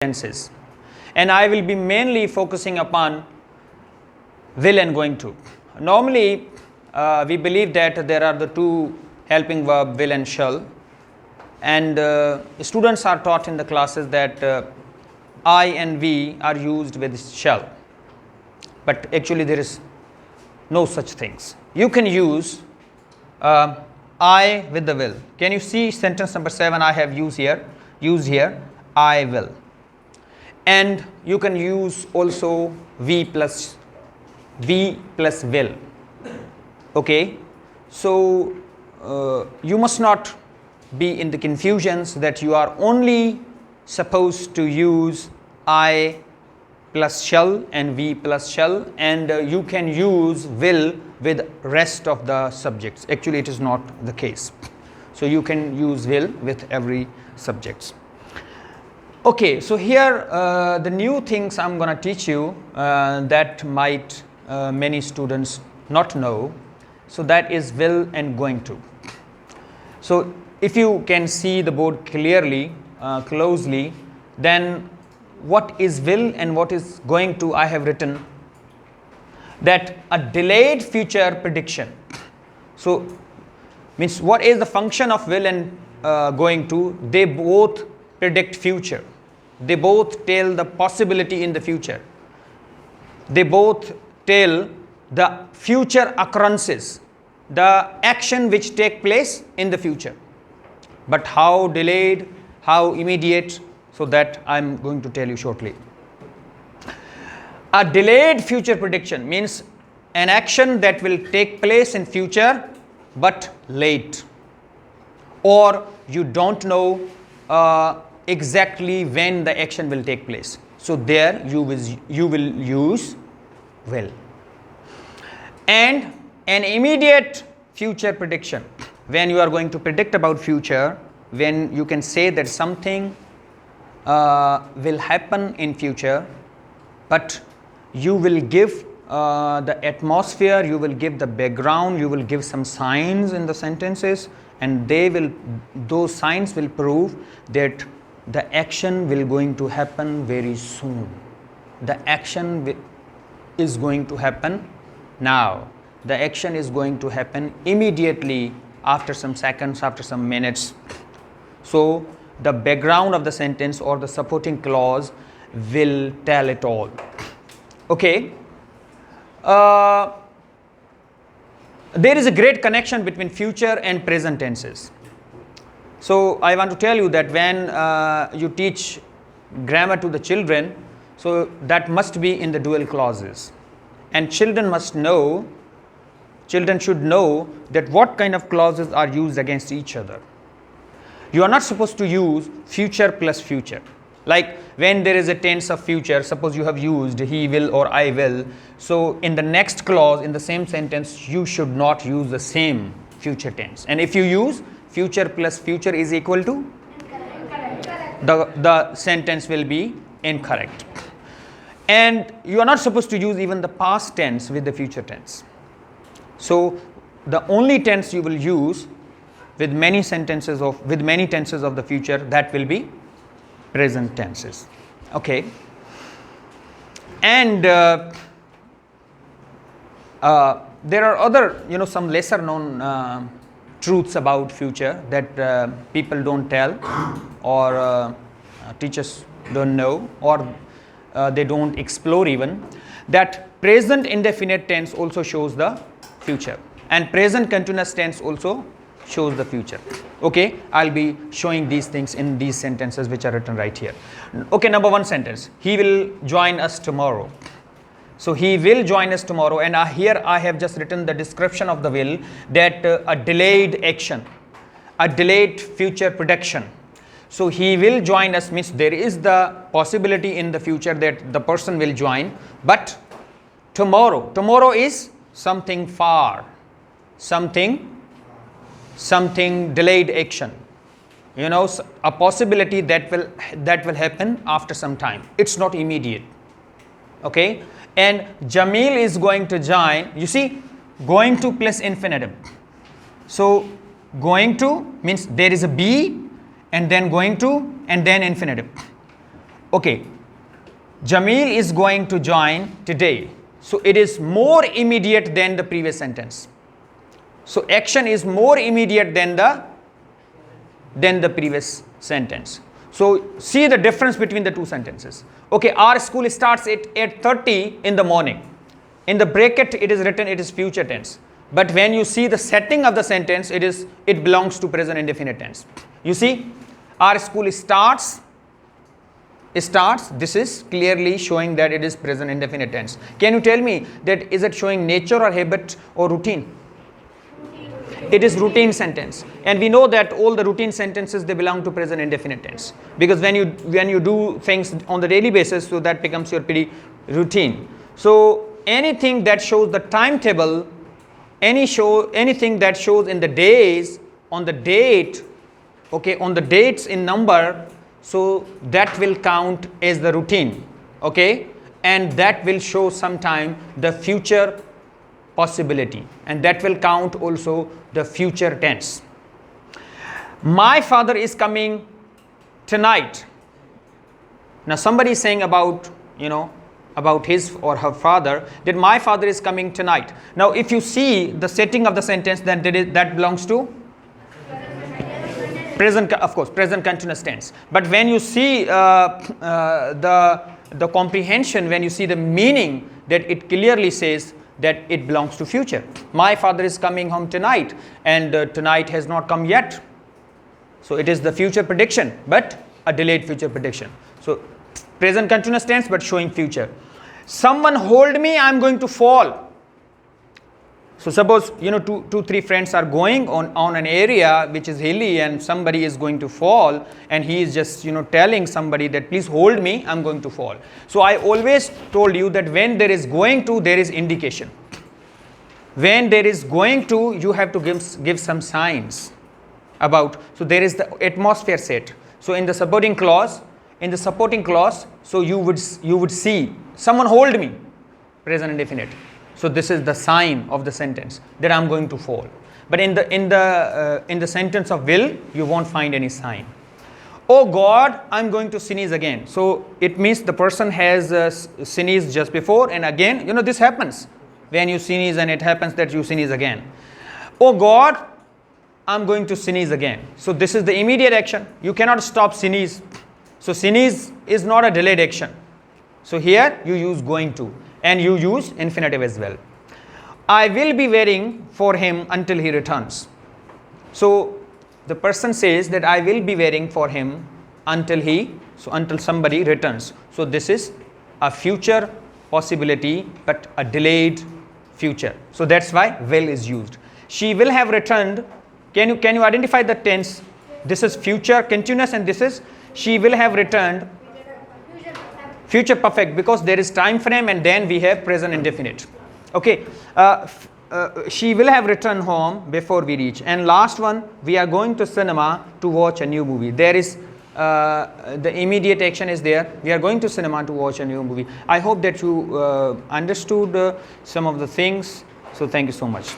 tenses, and I will be mainly focusing upon will and going to. Normally we believe that there are the two helping verb will and shall, and students are taught in the classes that I and we are used with shall, but actually there is no such things. You can use I with the will. Can you see sentence number 7 I have used here I will. And you can use also we plus will. Okay, so you must not be in the confusions that you are only supposed to use I plus shall and we plus shall, and you can use will with rest of the subjects. Actually it is not the case. So you can use will with every subjects. Okay, so here the new things I'm going to teach you that might many students not know. So that is will and going to. So if you can see the board clearly, closely, then what is will and what is going to, I have written that a delayed future prediction. So means what is the function of will and going to? They both predict future. They both tell the possibility in the future. They both tell the future occurrences, the action which take place in the future. But how delayed, how immediate, so that I'm going to tell you shortly. A delayed future prediction means an action that will take place in future but late, or you don't know exactly when the action will take place. So there you will use will. And an immediate future prediction, when you are going to predict about future, when you can say that something will happen in future, but you will give the atmosphere, you will give the background, you will give some signs in the sentences, and those signs will prove that the action will going to happen very soon. The action is going to happen now. The action is going to happen immediately, after some seconds, after some minutes. So the background of the sentence or the supporting clause will tell it all. Okay. There is a great connection between future and present tenses. So I want to tell you that when you teach grammar to the children, so that must be in the dual clauses, and children should know that what kind of clauses are used against each other. You are not supposed to use future plus future. Like when there is a tense of future, suppose you have used he will or I will, so in the next clause in the same sentence you should not use the same future tense. And if you use future plus future is equal to, the sentence will be incorrect. And you are not supposed to use even the past tense with the future tense. So the only tense you will use with many tenses of the future, that will be present tenses. Okay. And there are other, some lesser known truths about future that people don't tell, or teachers don't know, or they don't explore even, that present indefinite tense also shows the future, and present continuous tense also shows the future. Okay, I'll be showing these things in these sentences which are written right here. Okay, number 1 sentence, he will join us tomorrow. So he will join us tomorrow, and here I have just written the description of the will, that a delayed action, a delayed future prediction. So he will join us means there is the possibility in the future that the person will join, but tomorrow is something far, something delayed action, a possibility that will happen after some time. It's not immediate. Okay. And Jamil is going to join. You see, going to plus infinitive. So going to means there is a be, and then going to, and then infinitive. Okay, Jamil is going to join today. So it is more immediate than the previous sentence. So action is more immediate than the previous sentence. So see the difference between the two sentences. Okay, our school starts at 8:30 in the morning. In the bracket it is written it is future tense. But when you see the setting of the sentence, it belongs to present indefinite tense. You see, our school starts, this is clearly showing that it is present indefinite tense. Can you tell me that is it showing nature or habit or routine? It is routine sentence, and we know that all the routine sentences, they belong to present indefinite tense, because when you do things on the daily basis, so that becomes your pretty routine. So anything that shows the timetable, anything that shows in the days, on the date, okay, on the dates in number, so that will count as the routine, okay, and that will show sometime the future possibility, and that will count also the future tense. My father is coming tonight. Now somebody is saying about, about his or her father, that my father is coming tonight. Now if you see the setting of the sentence, then that belongs to present, of course, present continuous tense. But when you see the comprehension, when you see the meaning, that it clearly says that it belongs to future. My father is coming home tonight, and tonight has not come yet. So it is the future prediction, but a delayed future prediction. So present continuous tense, but showing future. Someone hold me, I am going to fall. So suppose, two, three friends are going on an area which is hilly, and somebody is going to fall, and he is just, telling somebody that please hold me, I'm going to fall. So I always told you that when there is going to, there is indication. When there is going to, you have to give some signs about, so there is the atmosphere set. So in the supporting clause, so you would see someone hold me, present indefinite. So this is the sign of the sentence that I'm going to fall. But in the sentence of will, you won't find any sign. Oh God, I'm going to sneeze again. So it means the person has sneezed just before, and again, this happens when you sneeze, and it happens that you sneeze again. Oh God, I'm going to sneeze again. So this is the immediate action. You cannot stop sneeze. So sneeze is not a delayed action. So here you use going to, and you use infinitive as well. I will be waiting for him until he returns. So the person says that I will be waiting for him until somebody returns. So this is a future possibility, but a delayed future. So that's why will is used. She will have returned. Can you identify the tense? This is future continuous, and this is she will have returned. Future perfect, because there is time frame, and then we have present indefinite. Okay, she will have returned home before we reach. And last one, we are going to cinema to watch a new movie. There is the immediate action is there. We are going to cinema to watch a new movie. I hope that you understood some of the things. So thank you so much.